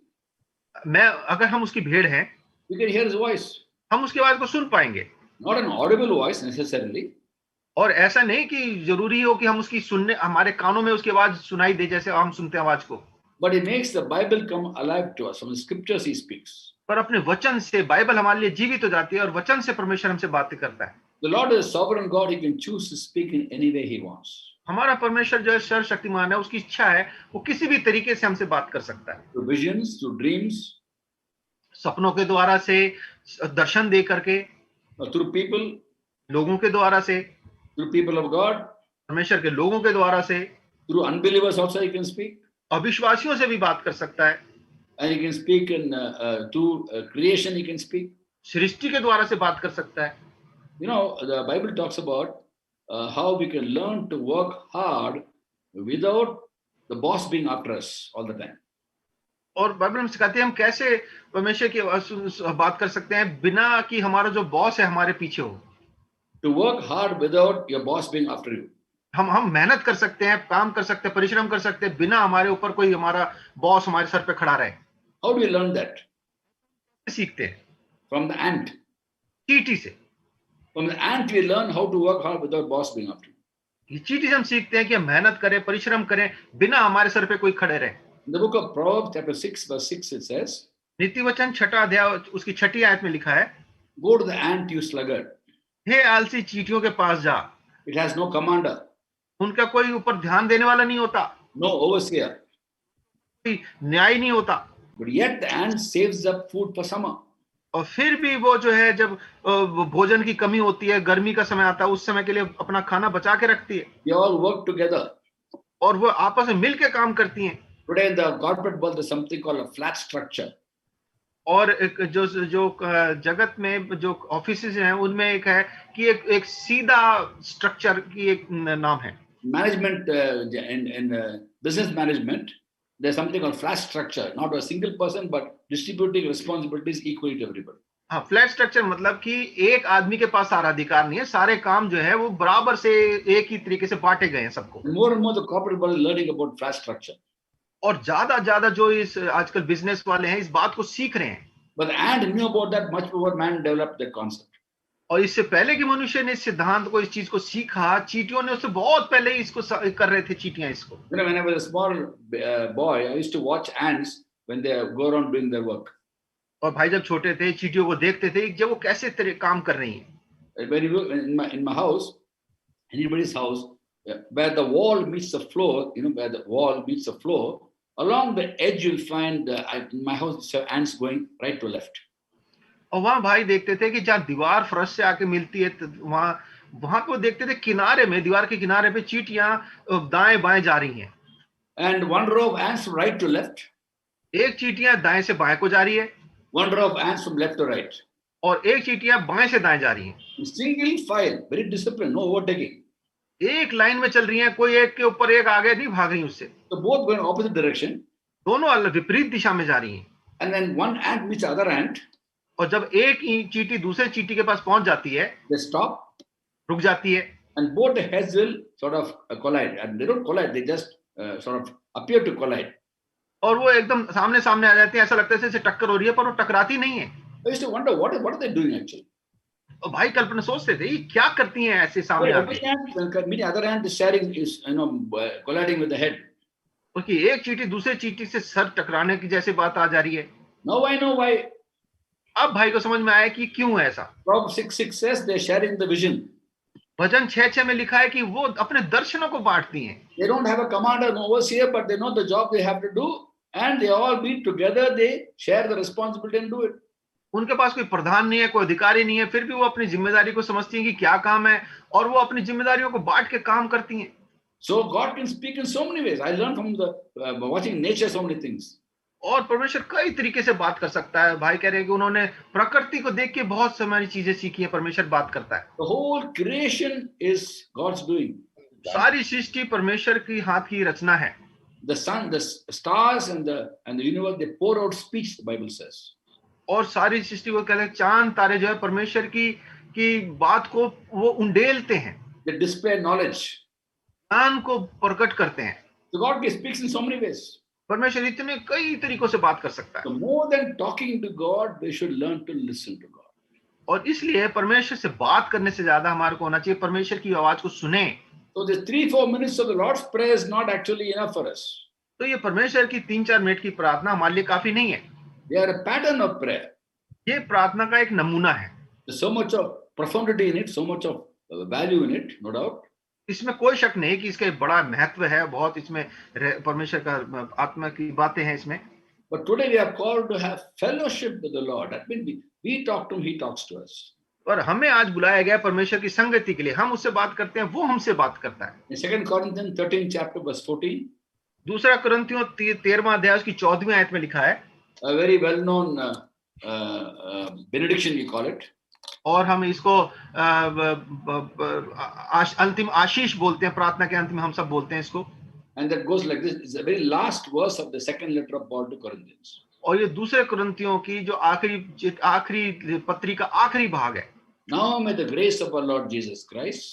अगर हम उसकी भेड़ हैं, we can hear his voice. हम उसकी आवाज को सुन पाएंगे। Not an audible voice necessarily. और ऐसा नहीं कि जरूरी हो कि हम उसकी सुनने, हमारे कानों में उसकी आवाज सुनाई दे जैसे हम सुनते हैं आवाज को। But he makes the Bible come alive to us. From the scriptures he speaks. पर अपने वचन से बाइबल हमारे लिए जीवित हो जाती है और वचन से परमेश्वर हमसे बातें करता है। The Lord is a sovereign God. He can choose to speak in any way he wants. हमारा परमेश्वर जो है सर्वशक्तिमान है, उसकी इच्छा है वो किसी भी तरीके से हमसे बात कर सकता है। Through visions, through dreams, सपनों के द्वारा से, दर्शन दे करके, through people, लोगों के द्वारा से, through people of God, परमेश्वर के लोगों के द्वारा से, through unbelievers also he can speak. अविश्वासियों से भी बात कर सकता है। And he can speak in through creation. He can speak. सृष्टि के द्वारा से बात कर सकता है। You know, the Bible talks about how we can learn to work hard without the boss being after us all the time. और बाइबल में सिखाते हैं हम कैसे परमेश्वर की बात कर सकते हैं बिना कि हमारा जो बॉस है हमारे पीछे हो। To work hard without your boss being after you. हम मेहनत कर सकते हैं, काम कर सकते हैं, परिश्रम कर सकते हैं बिना हमारे ऊपर कोई हमारा बॉस हमारे सर पे खड़ा रहे। How do we learn that? सीखते हैं From the ant. चींटी से। From the ant we learn how to work hard without boss being after you. ये चींटी से हम सीखते हैं कि हम मेहनत करें, परिश्रम करें बिना हमारे सर पे कोई खड़े रहे। In the book of Proverbs chapter 6 verse 6 it says, नीति वचन 6वां अध्याय उसकी 6ठी आयत में लिखा है, go to the ant you sluggard. हे आलसी चींटियों के पास जा। It has no commander. उनका कोई ऊपर ध्यान देने वाला नहीं होता, No overseer. कोई न्याय नहीं होता। But yet the ant saves up food for summer. और फिर भी वो जो है जब भोजन की कमी होती है, गर्मी का समय आता है, उस समय के लिए अपना खाना बचा के रखती है। They all work together. और वो आपस में मिलकर काम करती हैं। Today in the corporate world there's something called a flat structure. और एक जो जगत में जो ऑफिसेज हैं उनमें एक है कि एक सीधा स्ट्रक्चर की एक नाम है। Management in business management there's something called flat structure, not a single person but distributing responsibilities equally to everybody. हाँ, फ्लैट स्ट्रक्चर मतलब कि एक आदमी के पास सारा अधिकार नहीं है, सारे काम जो है वो बराबर से एक ही तरीके से बांटे गए हैं सबको। More and more the corporate world is learning about flat structure. और ज्यादा जो इस आजकल बिजनेस वाले हैं इस बात को सीख रहे हैं। But the ant knew about that much before man developed that concept. और इससे पहले कि मनुष्य ने इस सिद्धांत को, इस चीज को सीखा, चींटियों ने उससे बहुत पहले इसको कर रहे थे चींटियां इसको। You know, when I was a small boy, I used to watch ants when they go around doing their work. और भाई जब छोटे थे चींटियों को देखते थे जब वो कैसे काम कर रही हैं। When you in my house, anybody's house, where the wall meets the floor, you know, where the wall meets the floor, along the edge you'll find in my house ants going right to left. और वहां भाई देखते थे कि जहाँ दीवार फर्श से आके मिलती है तो वहां वहां पे वो देखते थे किनारे में, दीवार के किनारे पे चींटियां दाएं बाएं जा रही हैं। And one row of ants from right to left, एक चींटियां दाएं से बाएं को जा रही है one row of ants from left to right. और एक चींटियां बाएं से दाएं जा रही हैं। In single file, very disciplined, no overtaking. एक लाइन में चल रही हैं, कोई एक के ऊपर एक आगे नहीं भाग रही उससे, So both go in opposite direction. दोनों अलग विपरीत दिशा में जा रही हैं। And when one ant meets the other ant, और जब एक चींटी दूसरे चींटी के पास पहुंच जाती है, they stop, रुक जाती है, and both the heads will sort of collide. And they don't collide; they just sort of appear to collide. और वो एकदम सामने सामने आ जाती है, ऐसा लगता है जैसे टक्कर हो रही है, पर वो टकराती नहीं है। I used to wonder what are they doing actually. और भाई कल्पना सोचते थे ये क्या करती हैं ऐसे So सामने every आके, ant, when meeting other ant is sharing, is colliding with the head. क्योंकि एक चींटी दूसरे चींटी से सर टकराने की जैसे बात आ जा रही है। Now I know why. अब भाई को समझ में आया कि क्यों है ऐसा। Proverbs 6:6 says they're sharing the vision. भजन 6:6 में लिखा है कि वो अपने दर्शनों को बांटती हैं। They don't have a commander, no overseer, but they know the job they have to do, and they all meet together. They share the responsibility and do it. उनके पास कोई प्रधान नहीं है, कोई अधिकारी नहीं है, फिर भी वो अपनी जिम्मेदारी को समझती हैं कि क्या काम है और वो अपनी जिम्मेदारियों को बांट के काम करती हैं। So God can speak in so many ways. I learned from the watching nature so many things. और परमेश्वर कई तरीके से बात कर सकता है। भाई कह रहे हैं कि उन्होंने प्रकृति को देख के बहुत सारी चीजें सीखी है। परमेश्वर बात करता है। The whole creation is God's doing. सारी सृष्टि परमेश्वर की हाथ की रचना है। The sun, the stars, and the universe, they pour out speech, the Bible says. और सारी सृष्टि को कहते हैं, चांद तारे जो है परमेश्वर की बात को वो उंडेलते हैं, They display knowledge. ज्ञान को प्रकट करते हैं। So God speaks in so many ways. परमेश्वर इतने कई तरीकों से बात कर सकता है। So more than talking to God, we should learn to listen to God. और इसलिए परमेश्वर से बात करने से ज्यादा हमारे को होना चाहिए परमेश्वर की आवाज को सुने। So the 3-4 minutes of the Lord's Prayer is not actually enough for us. तो ये परमेश्वर की 3-4 मिनट की प्रार्थना हमारे लिए काफी नहीं है। They are a pattern of prayer. ये प्रार्थना का एक नमूना है। There's so much of profundity in it, so much of value in it, no doubt. इसमें कोई शक नहीं कि इसका बड़ा महत्व है, बहुत इसमें परमेश्वर का आत्मा की बातें हैं इसमें। But today we are called to have fellowship with the Lord. That means we talk to him, he talks to us. और हमें आज बुलाया गया परमेश्वर की संगति के लिए। हम उससे बात करते हैं, वो हमसे बात करता है। In 2 Corinthians 13 chapter verse 14, दूसरा कुरिन्थियों 13वां अध्याय की 14वीं आयत में लिखा है, a very well-known benediction, we call it. और हम इसको अंतिम आशीष बोलते हैं, प्रार्थना के अंत में हम सब बोलते हैं इसको। And that goes like this. It's the very last verse of the second letter of Paul to Corinthians. और ये दूसरे कुरिन्थियों की जो आखिरी पत्री का आखिरी भाग है। Now may the grace of our Lord Jesus Christ,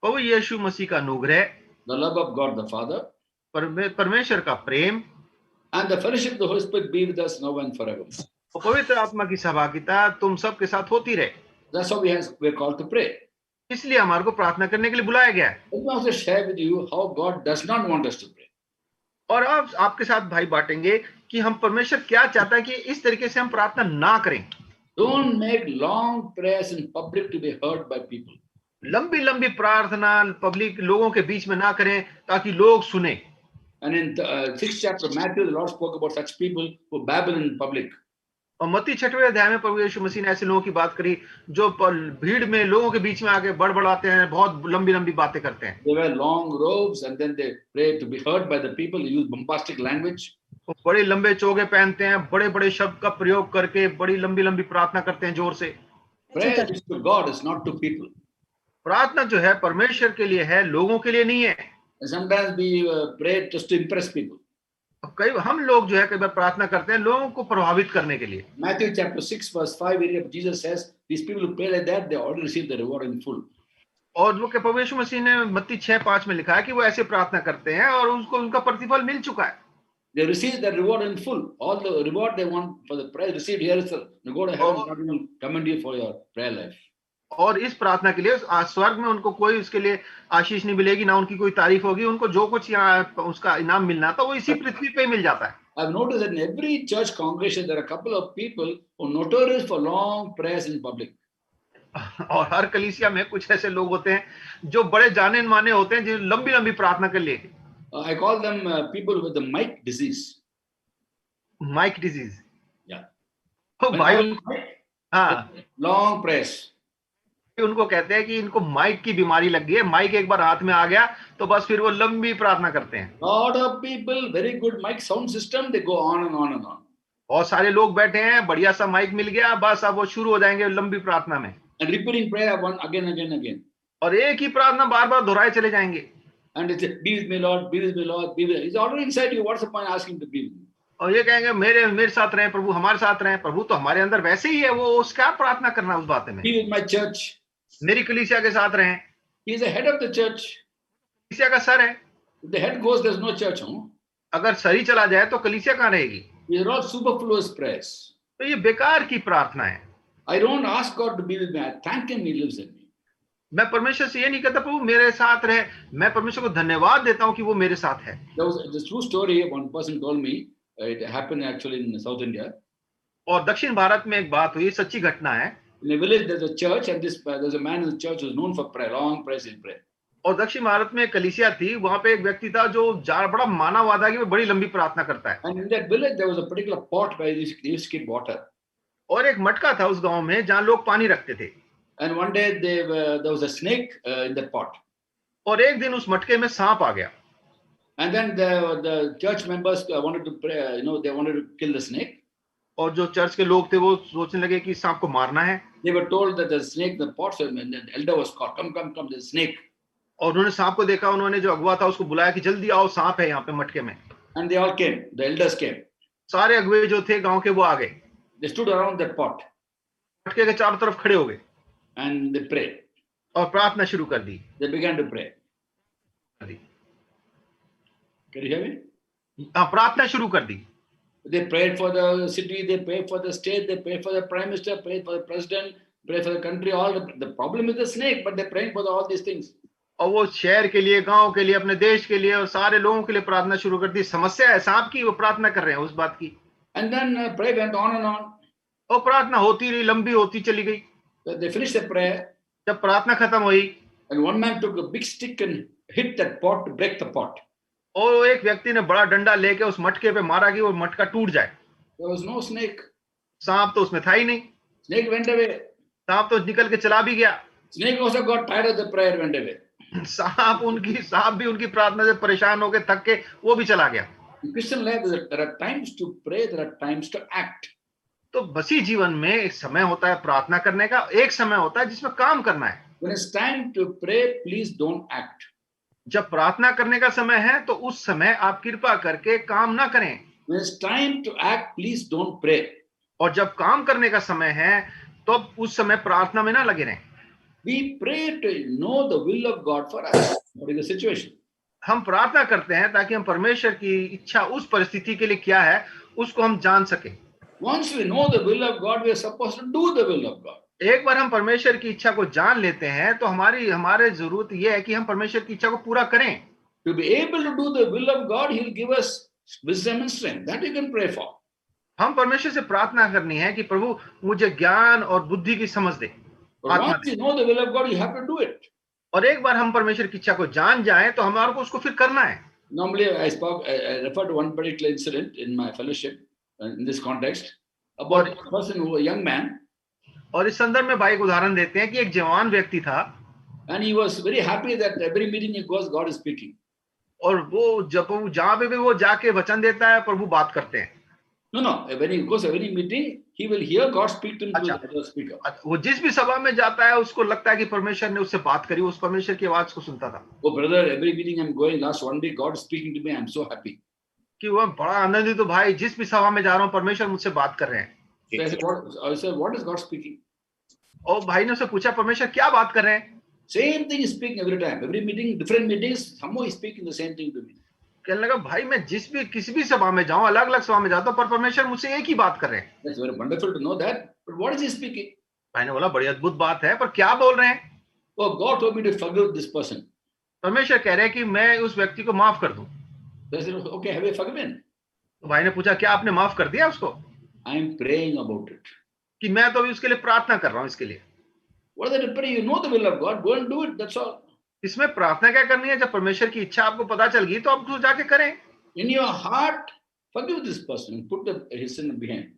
प्रभु यीशु मसीह का अनुग्रह, the love of God the Father, परमेश्वर का प्रेम and the fellowship of the Holy Spirit be with us now and forever. और पवित्र आत्मा की सहभागिता तुम सब के साथ होती रहे। That's how we're called to pray. इसलिए हमारे को प्रार्थना करने के लिए बुलाया गया है। Let me also share with you how God does not want us to pray. और अब आपके साथ भाई बांटेंगे कि हम परमेश्वर क्या चाहता है कि इस तरीके से हम प्रार्थना ना करें। Don't make long prayers in public to be heard by people. लंबी लंबी प्रार्थना पब्लिक लोगों के बीच में ना करें ताकि लोग सुने। And in 6th chapter of Matthew, the Lord spoke about such people who babble in public. और मत्ती 6वें अध्याय में प्रभु यीशु मसीह ने ऐसे लोगों की बात करी जो भीड़ में लोगों के बीच में आके बड़बड़ाते हैं, बहुत लंबी लंबी बातें करते हैं। They wear long robes and then they pray to be heard by the people. They use bombastic language. वो बड़े लंबे चोगे पहनते हैं, बड़े बड़े शब्द का प्रयोग करके बड़ी लंबी लंबी प्रार्थना करते हैं जोर से। Prayer is to God, it's not to people. प्रार्थना जो है परमेश्वर के लिए है, लोगों के लिए नहीं है। And sometimes we pray just to impress people. कई हम लोग जो है कई बार प्रार्थना करते हैं लोगों को प्रभावित करने के लिए। Matthew chapter 6 verse 5, Jesus says, these people who pray like that, they already receive the reward in full. और वो प्रभु यीशु मसीह ने मत्ती 6:5 में लिखा है कि वो ऐसे प्रार्थना करते हैं और उनको उनका प्रतिफल मिल चुका है। They receive the reward in full. All the reward they want for the prayer received here is you go to heaven, not even commend you for your prayer life. और इस प्रार्थना के लिए स्वर्ग में उनको कोई उसके लिए आशीष नहीं मिलेगी, ना उनकी कोई तारीफ होगी। उनको जो कुछ यहाँ उसका इनाम मिलना था वो इसी पृथ्वी पे ही मिल जाता है। I've noticed that in every church congregation there are a couple of people who are notorious for long prayers in public. और हर कलीसिया में कुछ ऐसे लोग होते हैं जो बड़े जाने माने होते हैं जो लंबी लंबी प्रार्थना कर लेंगे। I call them people with the mic disease. Mic disease. Yeah. तो भाई हाँ, Long prayers. उनको कहते हैं कि इनको माइक की बीमारी लग गई है, माइक एक बार हाथ में आ गया तो बस फिर वो लंबी प्रार्थना करते हैं। Lot of people, very good mic sound system, they go on and on and on. बहुत सारे लोग बैठे हैं, बढ़िया सा माइक मिल गया, बस अब वो शुरू हो जाएंगे लंबी प्रार्थना में, And repeating prayer one again, again, again. और एक ही प्रार्थना बार बार दोहराए चले जाएंगे। And it's be with me, Lord, be with me, Lord, be with me. It's already inside you. What's the point asking to be with me? और ये कहेंगे मेरे मेरे साथ रहें प्रभु, हमारे साथ रहें प्रभु, तो हमारे अंदर वैसे ही है, वो उसका प्रार्थना करना उस बात में। Be with my church. मेरी कलीसिया के साथ रहें, He is the head of the church. कलीसिया का सर है। If the head goes, there's no church. Huh? अगर सर ही चला जाए तो कलीसिया कहाँ रहेगी? These are all superfluous prayers. तो ये बेकार की प्रार्थना है। I don't ask God to be with me. I thank Him. He lives in me. मैं परमेश्वर से ये नहीं कहता प्रभु मेरे साथ रहे, मैं परमेश्वर को धन्यवाद देता हूँ कि वो मेरे साथ है। There was a true story. One person told me. It happened actually in South India. और दक्षिण भारत में एक बात हुई, सच्ची घटना है। In a village, there's a church, and there's a man in the church who's known for prayer, long prayers in prayer. और दक्षिण भारत में एक कलीसिया थी, वहां पे एक व्यक्ति था जो बड़ा माना वादा कि वो बड़ी लंबी प्रार्थना करता है। And in that village, there was a particular pot where they used to keep water. और एक मटका था उस गांव में जहां लोग पानी रखते थे। And one day there was a snake in that pot. और एक दिन उस मटके में सांप आ गया। And then the church members wanted to pray, they wanted to kill the snake. और जो चर्च के लोग थे वो सोचने लगे कि सांप को मारना है। They were told that the snake in the pot, so the elder was called, come, there's a snake. और उन्होंने सांप को देखा, उन्होंने जो अगुवा था उसको बुलाया कि जल्दी आओ, सांप है यहाँ पे मटके में। And they all came, the elders came. सारे अगुवे जो थे गांव के वो आ गए। They stood around that pot. मटके के चारों तरफ खड़े हो गए। And they prayed. और प्रार्थना शुरू कर दी। They began to pray. Can you hear me? हाँ, प्रार्थना शुरू कर दी। They prayed for the city, they prayed for the state, they prayed for the prime minister, prayed for the president, prayed for the country. All the problem is the snake, but they're praying for all these things. और वो शहर के लिए, गांव के लिए, अपने देश के लिए और सारे लोगों के लिए प्रार्थना शुरू कर दी। समस्या है सांप की, वो प्रार्थना कर रहे हैं उस बात की। And then prayer went on and on. और प्रार्थना होती रही, लंबी होती चली गई। They finished the prayer. जब प्रार्थना खत्म हुई, And one man took a big stick and hit that pot to break the pot. और एक व्यक्ति ने बड़ा डंडा लेके उस मटके पे मारा कि वो मटका टूट जाए। There was no snake. सांप तो उसमें था ही नहीं। Snake went away. सांप तो निकल के चला भी गया। Snake also got tired of the prayer, went away. सांप भी उनकी प्रार्थना से परेशान होकर थक के वो भी चला गया। In Christian life, there are times to pray, there are times to act. तो मसीह जीवन में एक समय होता है प्रार्थना करने का, एक समय होता है जिसमें काम करना है। When it's time to pray, please don't act. जब प्रार्थना करने का समय है तो उस समय आप कृपा करके काम ना करें। When it's time to act, please don't pray. और जब काम करने का समय है तो उस समय प्रार्थना में ना लगे रहें। We pray to know the will of God for us. What is the situation? हम प्रार्थना करते हैं ताकि हम परमेश्वर की इच्छा उस परिस्थिति के लिए क्या है उसको हम जान सकें। Once we know the will of God, we are supposed to do the will of God. एक बार हम परमेश्वर की इच्छा को जान लेते हैं तो हमारे जरूरत यह है कि हम परमेश्वर की इच्छा को पूरा करें। To be able to do the will of God, He'll give us wisdom and strength. That you can pray for. हम परमेश्वर से प्रार्थना करनी है कि प्रभु मुझे ज्ञान और बुद्धि की समझ दे। But once you know the will of God, you have to do it. और एक बार हम परमेश्वर की इच्छा को जान जाएं तो हमारे को उसको फिर करना है। Normally, I referred to one particular incident in my fellowship in this context about a person who, a young man, और इस संदर्भ में भाई एक उदाहरण देते हैं कि एक जवान व्यक्ति था and he was very happy that every meeting he goes, God is speaking. और वो जब जहाँ पे भी वो जाके वचन देता है प्रभु बात करते हैं। No, when he goes to every meeting, he will hear God speak to him through the other speaker. वो जिस भी सभा में जाता है उसको लगता है कि परमेश्वर ने उससे बात करी, उस परमेश्वर की आवाज को सुनता था। Oh brother, every meeting I'm going, last one week God is speaking to me, I'm so happy. कि वह बड़ा आनंदित, तो भाई जिस भी सभा में जा रहा हूँ परमेश्वर मुझसे बात कर रहे हैं। So I said, what is God speaking? और भाई ने उससे पूछा परमेश्वर क्या बात कर रहे हैं? Same thing is speaking every time. Every meeting, different meetings, somehow he's speaking the same thing to me. कहने लगा भाई मैं किसी भी सभा में जाऊं, अलग अलग सभा में जाता हूं पर परमेश्वर मुझसे एक ही बात कर रहे हैं। That's very wonderful to know that. But what is he speaking? भाई ने बोला बड़ी अद्भुत बात है, पर क्या बोल रहे हैं? Oh, God told me to forgive this person. परमेश्वर कह रहे हैं कि मैं उस व्यक्ति को माफ कर दूं। So I said, okay, have you forgiven? तो भाई ने पूछा क्या आपने माफ कर दिया उसको? I am praying about it. कि मैं तो अभी उसके लिए प्रार्थना कर रहा हूं इसके लिए। What is that to pray? You know the will of God. Go and do it. That's all. इसमें प्रार्थना क्या करनी है? जब परमेश्वर की इच्छा आपको पता चल गई तो आप उसको जाके करें। In your heart, forgive this person and put his sin behind.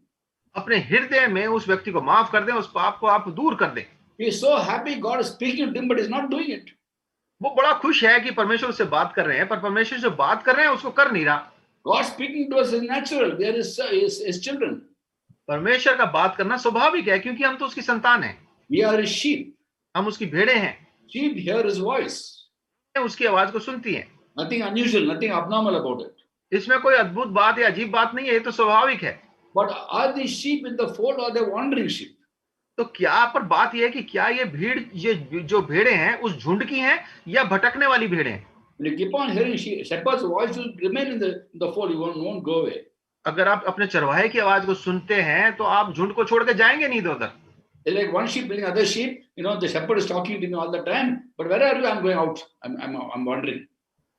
अपने हृदय में उस व्यक्ति को माफ कर दें, उस पाप को आप दूर कर दें। He is so happy God is speaking to him, but he's not doing it. वो बड़ा खुश है कि परमेश्वर उससे बात कर रहे हैं, पर परमेश्वर से बात कर रहे हैं उसको कर नहीं रहा। God speaking to us is natural. We are his children. परमेश्वर का बात करना स्वाभाविक है, क्योंकि हम तो उसकी संतान हैं, We are his sheep. हम उसकी भेड़ें हैं। Sheep hear his voice. उसकी आवाज को सुनती हैं। Nothing unusual, nothing abnormal about it. इसमें कोई अद्भुत बात या अजीब बात नहीं है, ये तो स्वाभाविक है। But are these sheep in the fold or they wandering sheep? तो क्या पर बात यह है कि क्या ये भीड़, ये जो भेड़ें हैं उस झुंड की हैं या भटकने वाली भेड़ें हैं? When you keep on hearing shepherd's voice, you will remain in the fold. You won't go away. अगर आप अपने चरवाहे की आवाज को सुनते हैं तो आप झुंड को छोड़ के जाएंगे नहीं इधर उधर। It's like one sheep telling other sheep, the shepherd is talking to me all the time, but where are you? I'm going out. I'm wandering.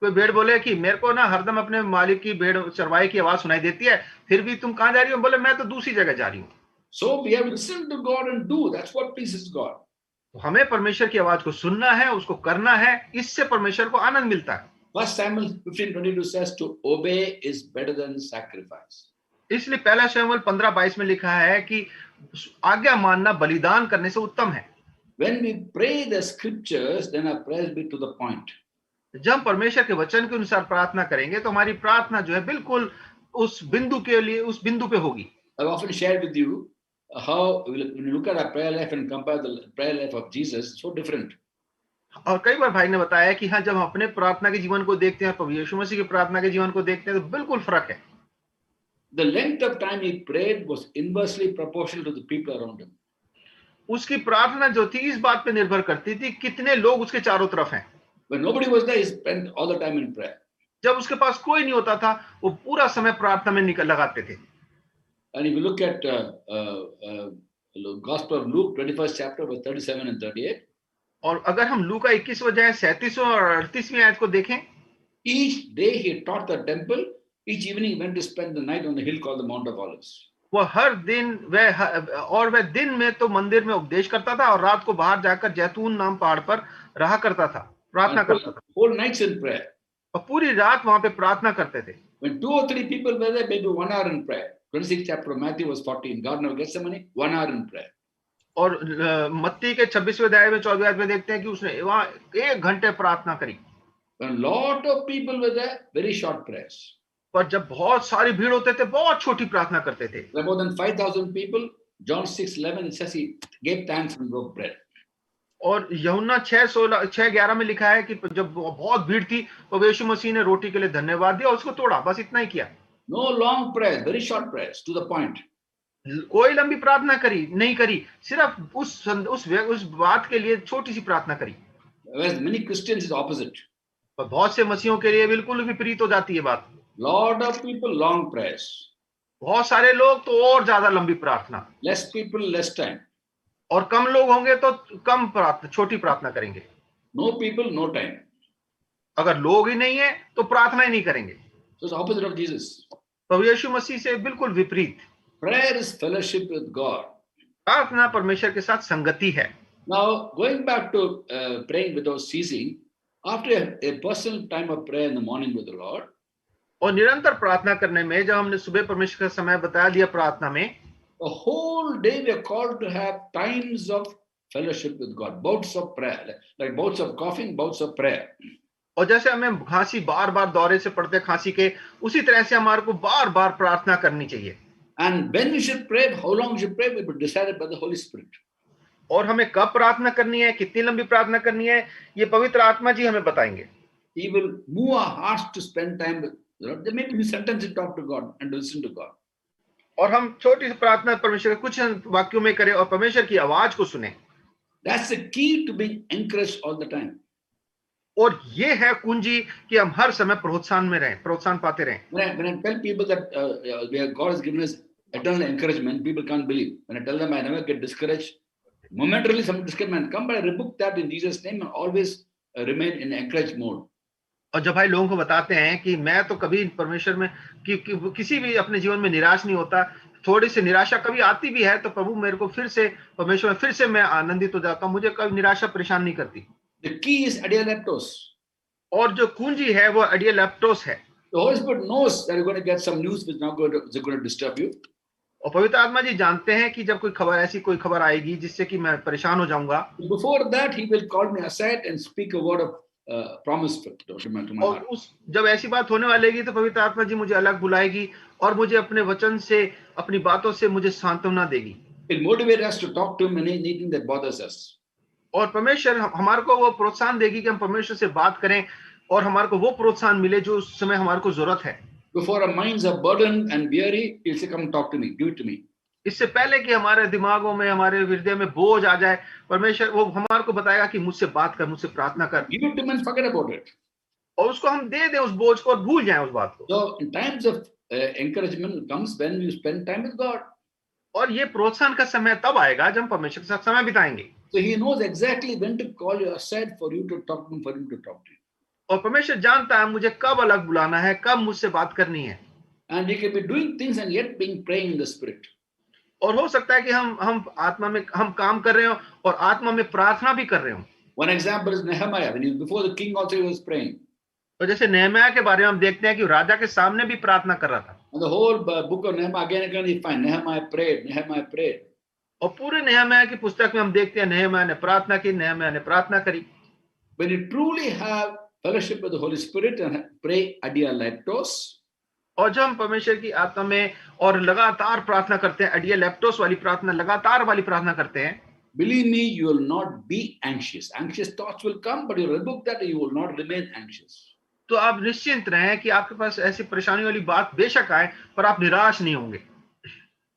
कोई भेड़ बोले कि मेरे को ना हरदम अपने मालिक की भेड़ चरवाहे की आवाज सुनाई देती है, फिर भी तुम कहाँ जा रही हो? बोले मैं तो दूसरी जगह जा रही हूँ। So we have to listen to God and do. That's what pleases God. हमें परमेश्वर की आवाज को सुनना है, उसको करना है, इससे परमेश्वर को आनंद मिलता है। 1 Samuel 15:22 says to obey is better than sacrifice. इसलिए पहला शमूएल 15:22 में लिखा है कि आज्ञा मानना बलिदान करने से उत्तम है। When we pray the scriptures, then our prayers be to the point. जब हम परमेश्वर के वचन के अनुसार प्रार्थना करेंगे तो हमारी प्रार्थना जो है बिल्कुल उस बिंदु के लिए, उस बिंदु पे होगी। I've often shared with you how when you look at our prayer life and compare the prayer life of Jesus, it's so different. और कई बार भाई ने बताया कि हाँ, जब हम अपने प्रार्थना के जीवन को देखते हैं, प्रभु यीशु मसीह की प्रार्थना के जीवन को देखते हैं, तो बिल्कुल फर्क है। The length of time he prayed was inversely proportional to the people around him. उसकी प्रार्थना जो थी इस बात पे निर्भर करती थी कितने लोग उसके चारों तरफ हैं। When nobody was there, he spent all the time in prayer. जब उसके पास कोई नहीं होता था, वो पूरा समय प्रार्थना में लगाते थे। And if you look at Gospel of Luke, 21st chapter, verse 37 and 38. और अगर हम लूका 21 अध्याय 37 और 38वीं आयत को देखें, each day he taught the temple. Each evening he went to spend the night on the hill called the Mount of Olives. वह हर दिन वह दिन में तो मंदिर में उपदेश करता था और रात को बाहर जाकर जैतून नाम पहाड़ पर रहा करता था, प्रार्थना करता था। Whole nights in prayer. और पूरी रात वहां पे प्रार्थना करते थे। When 2 or 3 people were there, maybe 1 hour in prayer. 26th chapter of Matthew was 14. Garden of Gethsemane, 1 hour in prayer. और मत्ती के 26वें अध्याय में 14वें आयत में देखते हैं कि उसने वहां 1 घंटे प्रार्थना करी। When a lot of people were there, very short prayers. पर जब बहुत सारी भीड़ होते थे, बहुत छोटी प्रार्थना करते थे। There were more than 5,000 people. John 6:11 it says he gave thanks and broke bread. और यूहन्ना 6:11 में लिखा है कि जब बहुत भीड़ थी तो यीशु मसीह ने रोटी के लिए धन्यवाद दिया और उसको तोड़ा, बस इतना ही किया। No long prayers, very short prayers, to the point. कोई लंबी प्रार्थना नहीं करी, सिर्फ उस बात के लिए छोटी सी प्रार्थना करी। Whereas many Christians is opposite. पर बहुत से मसीहों के लिए बिल्कुल विपरीत हो जाती है बात। Lot of people, long prayers. बहुत सारे लोग तो और ज्यादा लंबी प्रार्थना। Less people, less time. और कम लोग होंगे तो कम प्रार्थना, छोटी प्रार्थना करेंगे। No people, no time. अगर लोग ही नहीं है तो प्रार्थना ही नहीं करेंगे। So it's opposite of Jesus. प्रभु यीशु मसीह से बिल्कुल विपरीत। Prayer is fellowship with God. प्रार्थना परमेश्वर के साथ संगति है। Now, going back to praying without ceasing, after a personal time of prayer in the morning with the Lord, और निरंतर प्रार्थना करने में जब हमने सुबह परमेश्वर का समय बता दिया प्रार्थना में, the whole day we are called to have times of fellowship with God, bouts of prayer, like bouts of coughing, bouts of prayer. और जैसे हमें खांसी बार-बार दौरे से पड़ते खांसी के, उसी तरह से हमारे को बार-बार प्रार्थना करनी चाहिए। And when we should pray, how long we should pray, will be decided by the Holy Spirit. और हमें कब प्रार्थना करनी है, कितनी लंबी प्रार्थना करनी है, ये पवित्र आत्मा जी हमें बताएंगे। He will move our hearts to spend time with the Lord. There may be sentence to talk to God and listen to God. और हम छोटी सी प्रार्थना परमेश्वर के कुछ वाक्यों में करें और परमेश्वर की आवाज को सुने। That's the key to being encouraged all the time. और ये है कुंजी कि हम हर समय प्रोत्साहन में रहें, प्रोत्साहन पाते रहें। When I tell people that God has given us eternal encouragement, people can't believe. When I tell them I never get discouraged, momentarily some discouragement come, but I rebuke that in Jesus' name and always remain in encouraged mode. और जब भाई लोगों को बताते हैं कि मैं तो कभी परमेश्वर में किसी भी अपने जीवन में निराश नहीं होता, थोड़ी सी निराशा कभी आती भी है तो प्रभु मेरे को फिर से परमेश्वर फिर से मैं आनंदित हो जाता हूँ, मुझे कभी निराशा परेशान नहीं करती। The key is adialeptos. और जो कुंजी है वो adialeptos है। The Holy Spirit knows that you're going to get some news which is not going to disturb you. और पवित्र आत्मा जी जानते हैं कि जब ऐसी कोई खबर आएगी जिससे कि मैं परेशान हो जाऊंगा, Before that, he will call me aside and speak a word of promise to my और heart. जब ऐसी बात होने वालेगी तो पवित्र आत्मा जी मुझे अलग बुलाएगी और मुझे अपने वचन से, अपनी बातों से मुझे सांत्वना देगी। He'll motivate us to talk to him anything that bothers us. और परमेश्वर हमारे को वो प्रोत्साहन देगी कि हम परमेश्वर से बात करें और हमारे को वो प्रोत्साहन मिले जो उस समय हमारे को जरूरत है। Before our minds are burdened and weary, he'll say, "Come talk to me, give it to me." इससे पहले कि हमारे दिमागों में, हमारे हृदय में बोझ आ जाए, परमेश्वर वो हमारे को बताएगा कि मुझसे बात कर, मुझसे प्रार्थना कर, Give it to him and forget about it. और उसको हम दे दें उस बोझ को और भूल जाएं उस बात को। So, in times of encouragement comes when you spend time with God. और ये प्रोत्साहन का समय तब आएगा जब हम परमेश्वर के साथ समय बिताएंगे। So he knows exactly when to call you aside for you to talk to him, for him to talk to you. और परमेश्वर जानता है मुझे कब अलग बुलाना है, कब मुझसे बात करनी है। And you can be doing things and yet being praying in the spirit. और हो सकता है कि हम आत्मा में हम काम कर रहे हो और आत्मा में प्रार्थना भी कर रहे हो। One example is Nehemiah. When he was before the king, also he was praying. और जैसे नेहम्याह के बारे में हम देखते हैं कि राजा के सामने भी प्रार्थना कर रहा था। And the whole book of Nehemiah, again and again you find Nehemiah prayed, Nehemiah prayed. और पूरे नेहम्याह की पुस्तक में हम देखते हैं नेहम्याह ने प्रार्थना की, नेहम्याह ने प्रार्थना करी। When you truly have fellowship with the Holy Spirit and pray adialektos, और जब हम परमेश्वर की आत्मा में और लगातार प्रार्थना करते हैं, adialektos वाली प्रार्थना, लगातार वाली प्रार्थना करते हैं, believe me, you will not be anxious. Anxious thoughts will come, but you rebuke that and you will not remain anxious. तो आप निश्चिंत रहें कि आपके पास ऐसी परेशानी वाली बात बेशक आए पर आप निराश नहीं होंगे।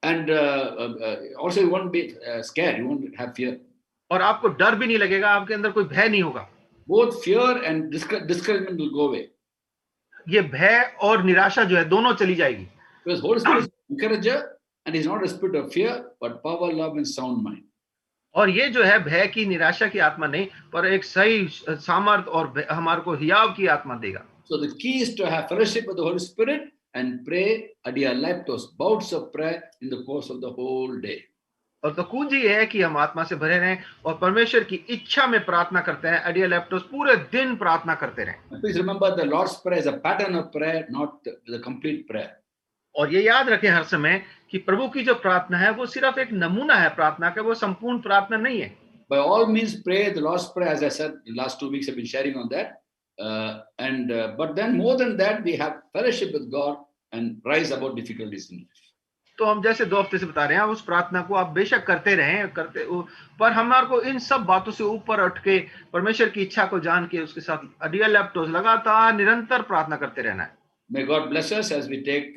And also you won't be scared, you won't have fear. और आपको डर भी नहीं लगेगा, आपके अंदर कोई भय नहीं होगा। Both fear and discouragement will go away. ये भय और निराशा जो है दोनों चली जाएगी। Because Holy Spirit is an encourager and he's not a spirit of fear, but power, love and sound mind. और ये जो है भय की, निराशा की आत्मा नहीं, पर एक सही सामर्थ और हमारे को हियाव की आत्मा देगा। So the key is to have fellowship with the Holy Spirit and pray adialektos, bouts of prayer in the course of the whole day. और तो कुंजी ये है कि हम आत्मा से भरे रहें और परमेश्वर की इच्छा में प्रार्थना करते हैं, adialektos, पूरे दिन प्रार्थना करते रहें। Please remember the Lord's Prayer is a pattern of prayer, not the complete prayer. और ये याद रखें हर समय कि प्रभु की जो प्रार्थना है वो सिर्फ एक नमूना है प्रार्थना का, वो संपूर्ण प्रार्थना नहीं है। By all means pray the Lord's Prayer, as I said, the last 2 weeks I've been sharing on that. But then more than that, we have fellowship with God and rise above difficulties in life. तो हम जैसे 2 हफ्ते से बता रहे हैं, उस प्रार्थना को आप बेशक करते रहें, पर हमारे को इन सब बातों से ऊपर उठ के परमेश्वर की इच्छा को जान के उसके साथ adialektos लगातार निरंतर प्रार्थना करते रहना है। May God bless us as we take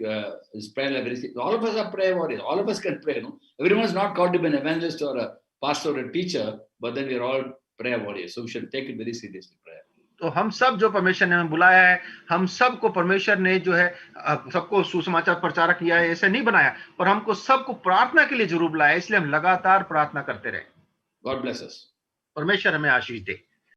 His prayer life. All of us are prayer warriors. All of us can pray. No? Everyone is not called to be an evangelist or a pastor or a teacher, but then we are all prayer warriors. So we should take it very seriously, prayer. तो हम सब जो परमेश्वर ने हमें बुलाया है, हम सबको परमेश्वर ने जो है सबको सुसमाचार प्रचारक किया है, ऐसे नहीं बनाया, पर हमको सबको प्रार्थना के लिए जरूर बुलाया, इसलिए हम लगातार प्रार्थना करते रहे। God bless us. परमेश्वर हमें आशीष दे।